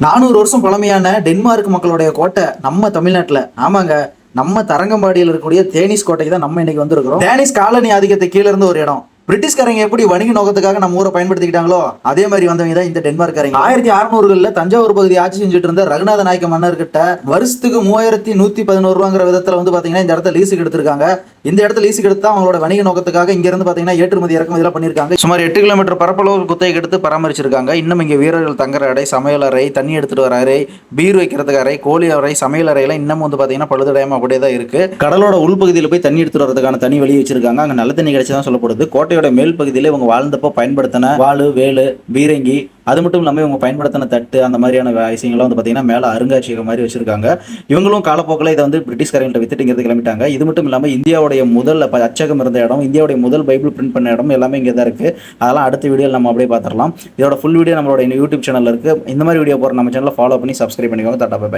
400 வருஷம் பழமையான டென்மார்க் மக்களுடைய கோட்டை நம்ம தமிழ்நாட்டில். ஆமாங்க, நம்ம தரங்கம்பாடியில் இருக்கக்கூடிய தேனிஸ் கோட்டைக்கு தான் நம்ம இன்னைக்கு வந்திருக்கிறோம். டேனிஷ் காலனி ஆதிக்கத்தை கீழே இருந்து ஒரு இடம். பிரிட்டிஷ்காரங்க எப்படி வணிக நோக்கத்துக்காக நம்ம ஊரை பயன்படுத்திக்கிட்டாங்களோ அதே மாதிரி வந்தவங்க தான் இந்த டென்மார்க்காரங்க. 1600களில் தஞ்சாவூர் பகுதி ஆட்சி செஞ்சுட்டு இருந்த ரகுநாத நாயக்க மன்னர்கிட்ட வருஷத்துக்கு 3111 ரூபாங்கிற விதத்துல பாத்தீங்கன்னா இந்த இடத்த லீஸுக்கு எடுத்திருக்காங்க. இந்த இடத்த லீஸுக்கு எடுத்தா அவங்களோட வணிக நோக்கத்துக்காக இங்க இருந்து பாத்தீங்கன்னா ஏற்றுமதி இறக்குமதி எல்லாம் பண்ணிருக்காங்க. சுமார் 8 கிலோமீட்டர் பரப்பளவு குத்தகைக்கு எடுத்து பராமரிச்சிருக்காங்க. இன்னும் இங்க வீரர்கள் தங்குற அறை, சமையல் அறை, தண்ணி எடுத்துட்டு வர அறை, பீர் வைக்கிறதுக்கு அறை, கோழி அறை, சமையல் அறையெல்லாம் இன்னும் பாத்தீங்கன்னா பழுதடையாம அப்படியே தான் இருக்கு. கடலோட உள்பகுதியில் போய் தண்ணி எடுத்துட்டு வரதுக்கான தனி வழி வச்சிருக்காங்க. அங்க நல்ல தண்ணி கிடைச்சதான் சொல்லப்படுது. கோட்டையோட மேல் பகுதியில இவங்க வாழ்ந்தப்போ பயன்படுத்தின வாளு, வேலு, பீரங்கி, அது மட்டும் இல்லாமல் இவங்க பயன்படுத்தின தட்டு, அந்த மாதிரியான விஷயங்கள்லாம் பார்த்தீங்கன்னா மேலே அருங்காட்சியகம் மாதிரி வச்சிருக்காங்க. இவங்களும் காலப்போக்கில் இதை பிரிட்டிஷ்காரங்கள்ட்ட வித்துட்டு கிளம்பிட்டாங்க. இது மட்டும் இல்லாமல் இந்தியாவுடைய முதல் அச்சகம் இருந்த இடம், இந்தியாவுடைய முதல் பைபிள் பிரிண்ட் பண்ண இடம் எல்லாமே இங்கே தான் இருக்கு. அதெல்லாம் அடுத்த வீடியோவில் நம்ம அப்படியே பார்த்துடலாம். இதோட ஃபுல் வீடியோ நம்மளோட யூடியூப் சேனலில் இருக்கு. இந்த மாதிரி வீடியோ போகிற நம்ம சேனலை ஃபாலோ பண்ணி சப்ஸ்கிரைப் பண்ணிக்கோங்க. Tata bye.